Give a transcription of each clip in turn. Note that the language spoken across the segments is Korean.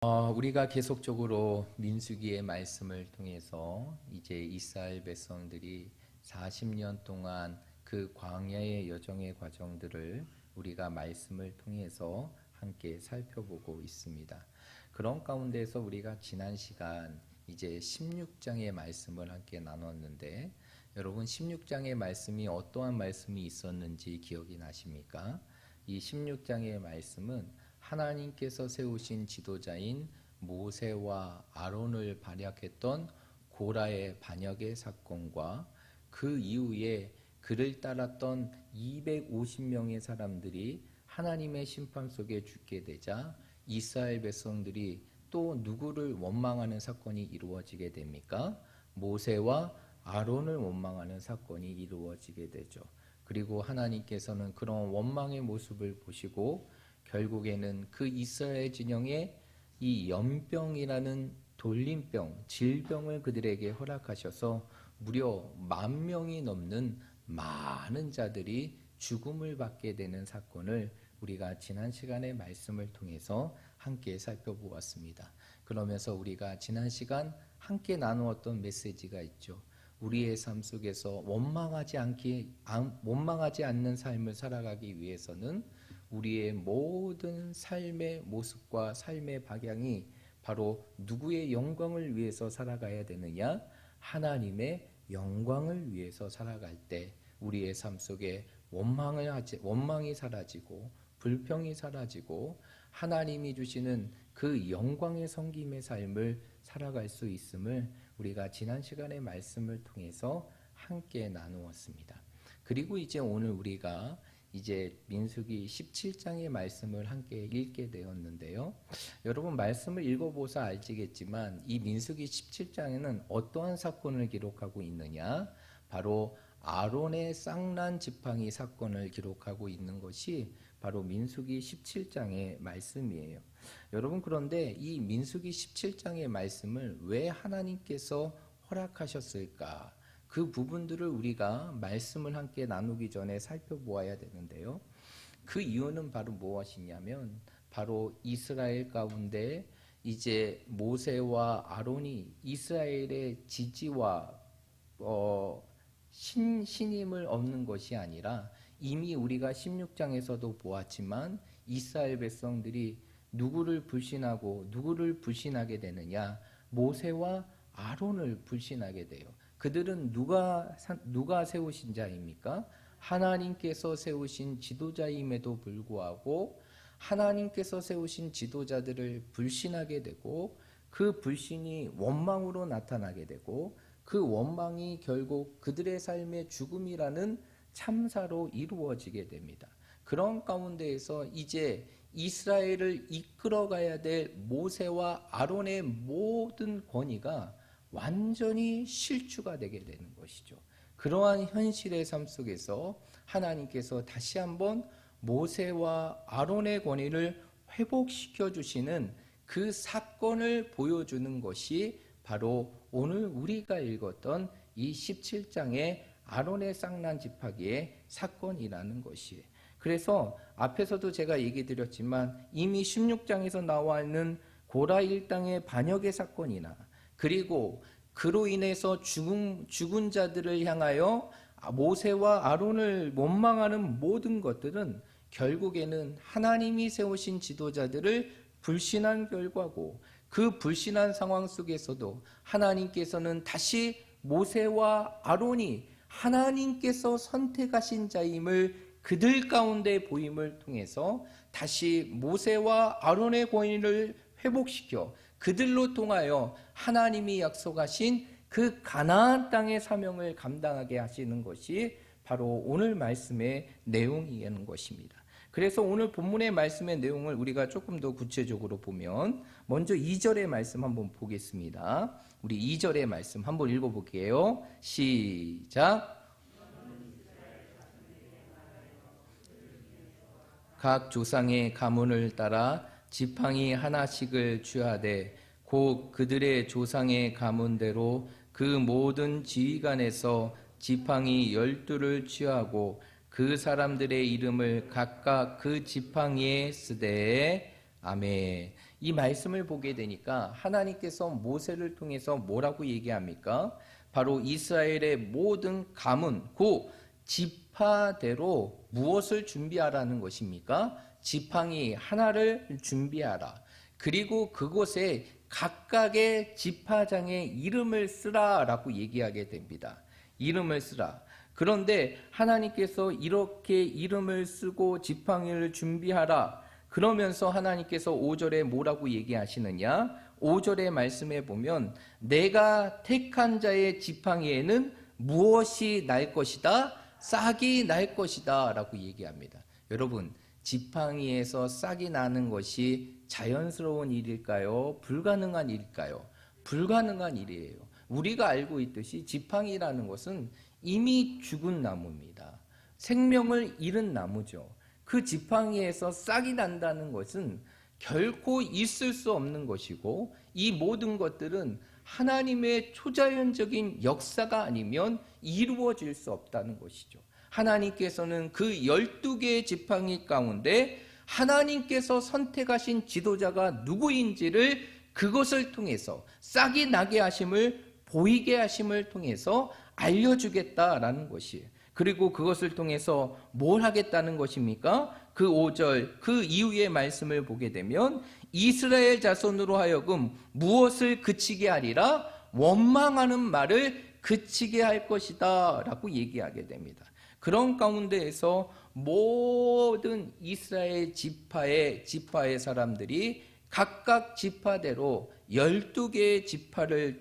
우리가 계속적으로 민수기의 말씀을 통해서 이제 이스라엘 백성들이 40년 동안 그 광야의 여정의 과정들을 우리가 말씀을 통해서 함께 살펴보고 있습니다. 그런 가운데서 우리가 지난 시간 이제 16장의 말씀을 함께 나눴는데, 여러분 16장의 말씀이 어떠한 말씀이 있었는지 기억이 나십니까? 이 16장의 말씀은 하나님께서 세우신 지도자인 모세와 아론을 반역했던 고라의 반역의 사건과 그 이후에 그를 따랐던 250명의 사람들이 하나님의 심판 속에 죽게 되자 이스라엘 백성들이 또 누구를 원망하는 사건이 이루어지게 됩니까? 모세와 아론을 원망하는 사건이 이루어지게 되죠. 그리고 하나님께서는 그런 원망의 모습을 보시고 결국에는 그 이스라엘 진영에 이 연병이라는 돌림병, 질병을 그들에게 허락하셔서 무려 10,000명이 넘는 많은 자들이 죽음을 받게 되는 사건을 우리가 지난 시간의 말씀을 통해서 함께 살펴보았습니다. 그러면서 우리가 지난 시간 함께 나누었던 메시지가 있죠. 우리의 삶 속에서 원망하지 않는 삶을 살아가기 위해서는 우리의 모든 삶의 모습과 삶의 방향이 바로 누구의 영광을 위해서 살아가야 되느냐? 하나님의 영광을 위해서 살아갈 때 우리의 삶 속에 원망이 사라지고 불평이 사라지고 하나님이 주시는 그 영광의 섬김의 삶을 살아갈 수 있음을 우리가 지난 시간의 말씀을 통해서 함께 나누었습니다. 그리고 이제 오늘 우리가 이제 민수기 17장의 말씀을 함께 읽게 되었는데요. 여러분 말씀을 읽어보사 알지겠지만 이 민수기 17장에는 어떠한 사건을 기록하고 있느냐? 바로 아론의 쌍난 지팡이 사건을 기록하고 있는 것이 바로 민수기 17장의 말씀이에요. 여러분 그런데 이 민수기 17장의 말씀을 왜 하나님께서 허락하셨을까? 그 부분들을 우리가 말씀을 함께 나누기 전에 살펴보아야 되는데요. 그 이유는 바로 무엇이냐면 바로 이스라엘 가운데 이제 모세와 아론이 이스라엘의 지지와 신임을 얻는 것이 아니라 이미 우리가 16장에서도 보았지만 이스라엘 백성들이 누구를 불신하고 누구를 불신하게 되느냐? 모세와 아론을 불신하게 돼요. 그들은 누가 세우신 자입니까? 하나님께서 세우신 지도자임에도 불구하고 하나님께서 세우신 지도자들을 불신하게 되고 그 불신이 원망으로 나타나게 되고 그 원망이 결국 그들의 삶의 죽음이라는 참사로 이루어지게 됩니다. 그런 가운데에서 이제 이스라엘을 이끌어가야 될 모세와 아론의 모든 권위가 완전히 실추가 되게 되는 것이죠. 그러한 현실의 삶 속에서 하나님께서 다시 한번 모세와 아론의 권위를 회복시켜 주시는 그 사건을 보여주는 것이 바로 오늘 우리가 읽었던 이 17장의 아론의 쌍난 지팡이의 사건이라는 것이에요. 그래서 앞에서도 제가 얘기 드렸지만 이미 16장에서 나와 있는 고라 일당의 반역의 사건이나 그리고 그로 인해서 죽은 자들을 향하여 모세와 아론을 원망하는 모든 것들은 결국에는 하나님이 세우신 지도자들을 불신한 결과고 그 불신한 상황 속에서도 하나님께서는 다시 모세와 아론이 하나님께서 선택하신 자임을 그들 가운데 보임을 통해서 다시 모세와 아론의 권위를 회복시켜 그들로 통하여 하나님이 약속하신 그 가나안 땅의 사명을 감당하게 하시는 것이 바로 오늘 말씀의 내용이라는 것입니다. 그래서 오늘 본문의 말씀의 내용을 우리가 조금 더 구체적으로 보면 먼저 2절의 말씀 한번 보겠습니다. 우리 2절의 말씀 한번 읽어볼게요. 시작. 각 조상의 가문을 따라 지팡이 하나씩을 취하되 곧 그들의 조상의 가문대로 그 모든 지휘관에서 지팡이 12를 취하고 그 사람들의 이름을 각각 그 지팡이에 쓰되 아멘. 이 말씀을 보게 되니까 하나님께서 모세를 통해서 뭐라고 얘기합니까? 바로 이스라엘의 모든 가문, 그 지파대로 무엇을 준비하라는 것입니까? 지팡이 하나를 준비하라. 그리고 그곳에 각각의 지파장의 이름을 쓰라라고 얘기하게 됩니다. 이름을 쓰라. 그런데 하나님께서 이렇게 이름을 쓰고 지팡이를 준비하라. 그러면서 하나님께서 5절에 뭐라고 얘기하시느냐? 5절의 말씀에 보면 내가 택한 자의 지팡이에는 무엇이 날 것이다? 싹이 날 것이다 라고 얘기합니다. 여러분, 지팡이에서 싹이 나는 것이 자연스러운 일일까요? 불가능한 일일까요? 불가능한 일이에요. 우리가 알고 있듯이 지팡이라는 것은 이미 죽은 나무입니다. 생명을 잃은 나무죠. 그 지팡이에서 싹이 난다는 것은 결코 있을 수 없는 것이고, 이 모든 것들은 하나님의 초자연적인 역사가 아니면 이루어질 수 없다는 것이죠. 하나님께서는 그 12개의 지팡이 가운데 하나님께서 선택하신 지도자가 누구인지를 그것을 통해서 싹이 나게 하심을, 보이게 하심을 통해서 알려주겠다라는 것이에요. 그리고 그것을 통해서 뭘 하겠다는 것입니까? 그 5절, 그 이후의 말씀을 보게 되면 이스라엘 자손으로 하여금 무엇을 그치게 하리라? 원망하는 말을 그치게 할 것이다 라고 얘기하게 됩니다. 그런 가운데에서 모든 이스라엘 지파의 사람들이 각각 지파대로 12개의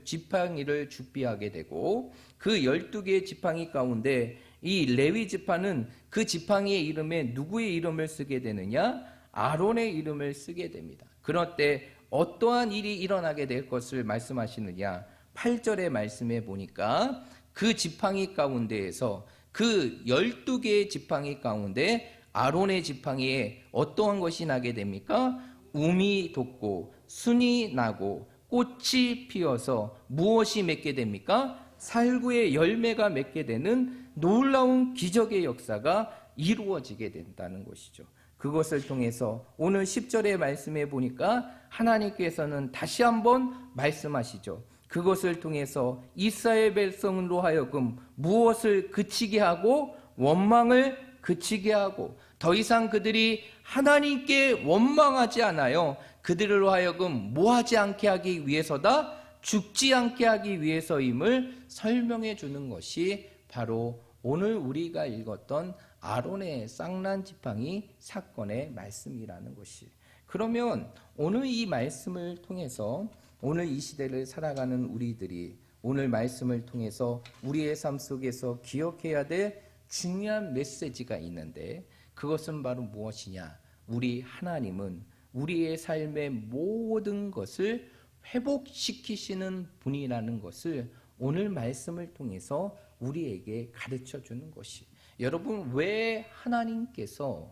지팡이를 준비하게 되고, 그 12개의 지팡이 가운데 이 레위 지파는 그 지팡이의 이름에 누구의 이름을 쓰게 되느냐? 아론의 이름을 쓰게 됩니다. 그럴 때 어떠한 일이 일어나게 될 것을 말씀하시느냐? 8절의 말씀에 보니까 그 지팡이 가운데에서, 그 12개의 지팡이 가운데 아론의 지팡이에 어떠한 것이 나게 됩니까? 움이 돋고 순이 나고 꽃이 피어서 무엇이 맺게 됩니까? 살구의 열매가 맺게 되는 놀라운 기적의 역사가 이루어지게 된다는 것이죠. 그것을 통해서 오늘 10절의 말씀에 보니까 하나님께서는 다시 한번 말씀하시죠. 그것을 통해서 이스라엘 백성으로 하여금 무엇을 그치게 하고 원망을 그치게 하고, 더 이상 그들이 하나님께 원망하지 않아요. 그들로 하여금 뭐하지 않게 하기 위해서다? 죽지 않게 하기 위해서임을 설명해 주는 것이 바로 오늘 우리가 읽었던 아론의 쌍난 지팡이 사건의 말씀이라는 것이. 그러면 오늘 이 말씀을 통해서 오늘 이 시대를 살아가는 우리들이 오늘 말씀을 통해서 우리의 삶 속에서 기억해야 될 중요한 메시지가 있는데, 그것은 바로 무엇이냐? 우리 하나님은 우리의 삶의 모든 것을 회복시키시는 분이라는 것을 오늘 말씀을 통해서 우리에게 가르쳐 주는 것이. 여러분, 왜 하나님께서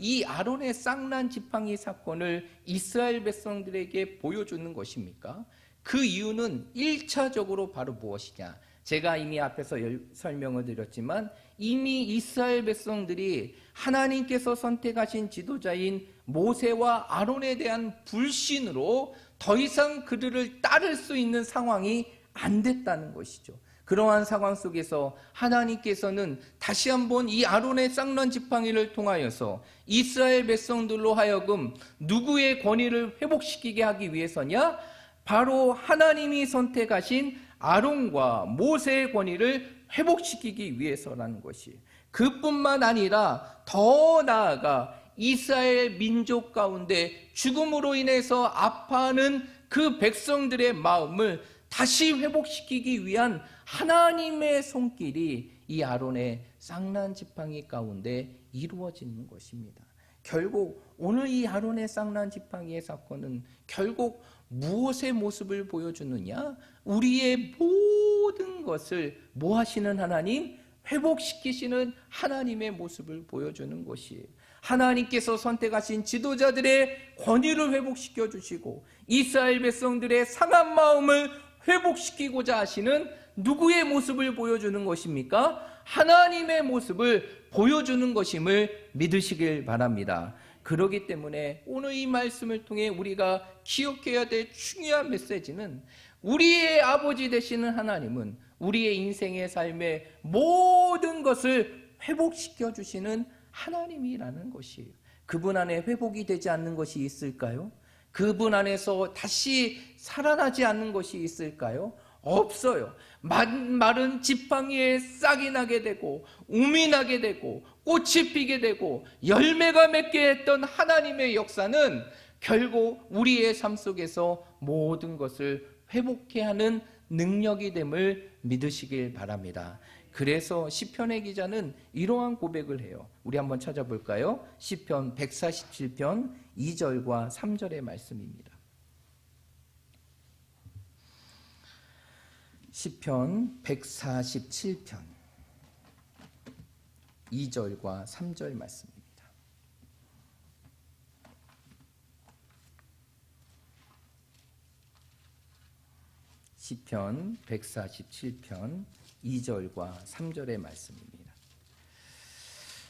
이 아론의 쌍난 지팡이 사건을 이스라엘 백성들에게 보여주는 것입니까? 그 이유는 1차적으로 바로 무엇이냐? 제가 이미 앞에서 설명을 드렸지만 이미 이스라엘 백성들이 하나님께서 선택하신 지도자인 모세와 아론에 대한 불신으로 더 이상 그들을 따를 수 있는 상황이 안 됐다는 것이죠. 그러한 상황 속에서 하나님께서는 다시 한번 이 아론의 쌍난 지팡이를 통하여서 이스라엘 백성들로 하여금 누구의 권위를 회복시키게 하기 위해서냐? 바로 하나님이 선택하신 아론과 모세의 권위를 회복시키기 위해서라는 것이. 그뿐만 아니라 더 나아가 이스라엘 민족 가운데 죽음으로 인해서 아파하는 그 백성들의 마음을 다시 회복시키기 위한 하나님의 손길이 이 아론의 쌍난 지팡이 가운데 이루어지는 것입니다. 결국 오늘 이 아론의 쌍난 지팡이의 사건은 결국 무엇의 모습을 보여주느냐? 우리의 모든 것을 뭐 하시는 하나님? 회복시키시는 하나님의 모습을 보여주는 것이에요. 하나님께서 선택하신 지도자들의 권위를 회복시켜 주시고 이스라엘 백성들의 상한 마음을 회복시키고자 하시는 누구의 모습을 보여주는 것입니까? 하나님의 모습을 보여주는 것임을 믿으시길 바랍니다. 그러기 때문에 오늘 이 말씀을 통해 우리가 기억해야 될 중요한 메시지는 우리의 아버지 되시는 하나님은 우리의 인생의 삶의 모든 것을 회복시켜 주시는 하나님이라는 것이에요. 그분 안에 회복이 되지 않는 것이 있을까요? 그분 안에서 다시 살아나지 않는 것이 있을까요? 없어요. 마른 지팡이에 싹이 나게 되고 움이 나게 되고 꽃이 피게 되고 열매가 맺게 했던 하나님의 역사는 결국 우리의 삶 속에서 모든 것을 회복케 하는 능력이 됨을 믿으시길 바랍니다. 그래서 시편의 기자는 이러한 고백을 해요. 우리 한번 찾아볼까요? 시편 147편 2절과 3절의 말씀입니다. 시편 147편 2절과 3절 말씀입니다. 시편 147편 2절과 3절의 말씀입니다.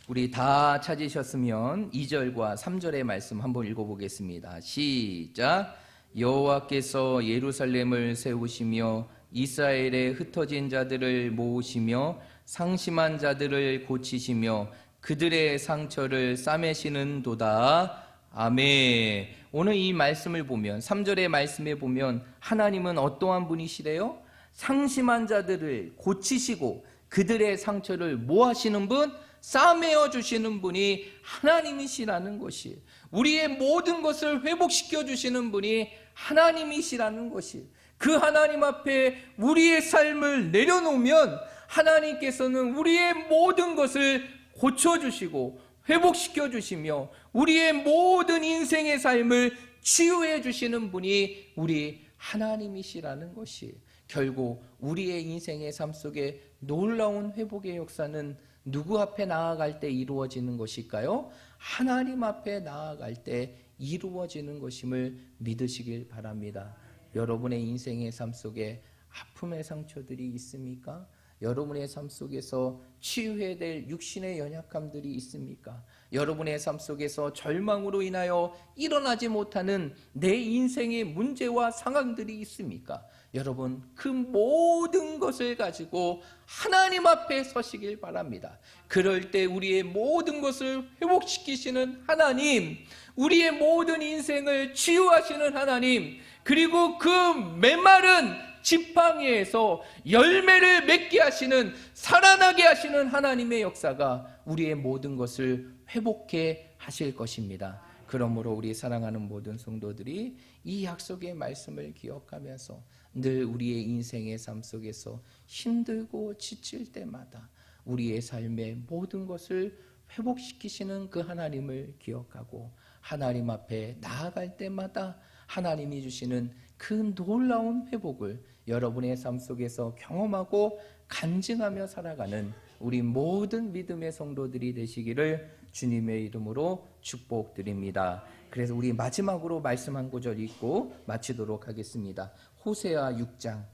우리 다 찾으셨으면 2절과 3절의 말씀 한번 읽어보겠습니다. 시작. 여호와께서 예루살렘을 세우시며 이스라엘의 흩어진 자들을 모으시며 상심한 자들을 고치시며 그들의 상처를 싸매시는도다. 아멘. 오늘 이 말씀을 보면 3절의 말씀에 보면 하나님은 어떠한 분이시래요? 상심한 자들을 고치시고 그들의 상처를 뭐 하시는 분? 싸매어 주시는 분이 하나님이시라는 것이, 우리의 모든 것을 회복시켜 주시는 분이 하나님이시라는 것이, 그 하나님 앞에 우리의 삶을 내려놓으면 하나님께서는 우리의 모든 것을 고쳐주시고 회복시켜 주시며 우리의 모든 인생의 삶을 치유해 주시는 분이 우리 하나님이시라는 것이, 결국 우리의 인생의 삶 속에 놀라운 회복의 역사는 누구 앞에 나아갈 때 이루어지는 것일까요? 하나님 앞에 나아갈 때 이루어지는 것임을 믿으시길 바랍니다. 여러분의 인생의 삶 속에 아픔의 상처들이 있습니까? 여러분의 삶 속에서 치유해야 될 육신의 연약함들이 있습니까? 여러분의 삶 속에서 절망으로 인하여 일어나지 못하는 내 인생의 문제와 상황들이 있습니까? 여러분, 그 모든 것을 가지고 하나님 앞에 서시길 바랍니다. 그럴 때 우리의 모든 것을 회복시키시는 하나님, 우리의 모든 인생을 치유하시는 하나님, 그리고 그 메마른 지팡이에서 열매를 맺게 하시는, 살아나게 하시는 하나님의 역사가 우리의 모든 것을 회복해 하실 것입니다. 그러므로 우리 사랑하는 모든 성도들이 이 약속의 말씀을 기억하면서 늘 우리의 인생의 삶 속에서 힘들고 지칠 때마다 우리의 삶의 모든 것을 회복시키시는 그 하나님을 기억하고 하나님 앞에 나아갈 때마다 하나님이 주시는 그 놀라운 회복을 여러분의 삶 속에서 경험하고 간증하며 살아가는 우리 모든 믿음의 성도들이 되시기를 주님의 이름으로 축복드립니다. 그래서 우리 마지막으로 말씀 한 구절 읽고 마치도록 하겠습니다. 호세아 6장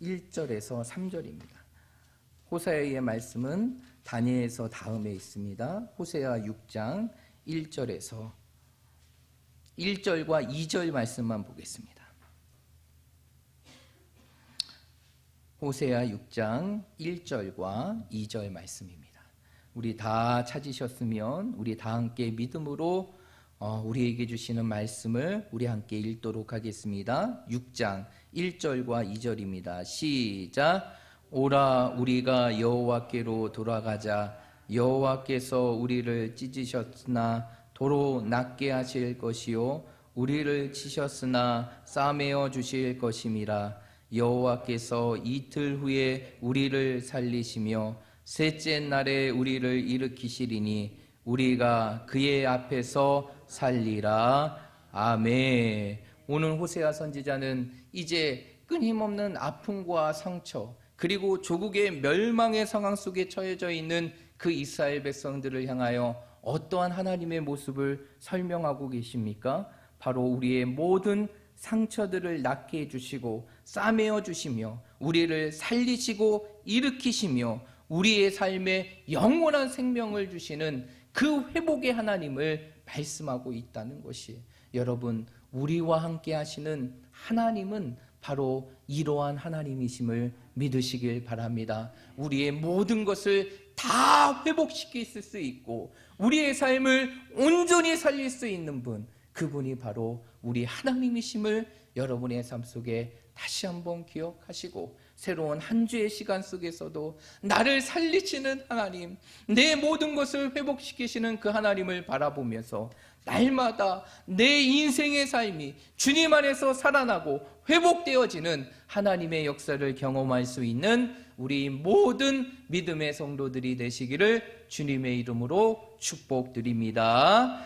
1절에서 3절입니다. 호세아의 말씀은 다니엘서 다음에 있습니다. 호세아 6장 1절과 2절 말씀만 보겠습니다. 호세아 6장 1절과 2절 말씀입니다. 우리 다 찾으셨으면 우리 다 함께 믿음으로 우리에게 주시는 말씀을 우리 함께 읽도록 하겠습니다. 6장 1절과 2절입니다. 시작. 오라 우리가 여호와께로 돌아가자. 여호와께서 우리를 찢으셨으나 도로 낫게 하실 것이요 우리를 치셨으나 싸매어 주실 것임이라. 여호와께서 이틀 후에 우리를 살리시며 셋째 날에 우리를 일으키시리니 우리가 그의 앞에서 살리라. 아멘. 오늘 호세아 선지자는 이제 끊임없는 아픔과 상처, 그리고 조국의 멸망의 상황 속에 처해져 있는 그 이스라엘 백성들을 향하여 어떠한 하나님의 모습을 설명하고 계십니까? 바로 우리의 모든 상처들을 낫게 해주시고 싸매어 주시며 우리를 살리시고 일으키시며 우리의 삶에 영원한 생명을 주시는 그 회복의 하나님을 말씀하고 있다는 것이, 여러분, 우리와 함께 하시는 하나님은 바로 이러한 하나님이심을 믿으시길 바랍니다. 우리의 모든 것을 다 회복시킬 수 있고 우리의 삶을 온전히 살릴 수 있는 분, 그분이 바로 우리 하나님이심을 여러분의 삶 속에 다시 한번 기억하시고, 새로운 한 주의 시간 속에서도 나를 살리시는 하나님, 내 모든 것을 회복시키시는 그 하나님을 바라보면서 날마다 내 인생의 삶이 주님 안에서 살아나고 회복되어지는 하나님의 역사를 경험할 수 있는 우리 모든 믿음의 성도들이 되시기를 주님의 이름으로 축복드립니다.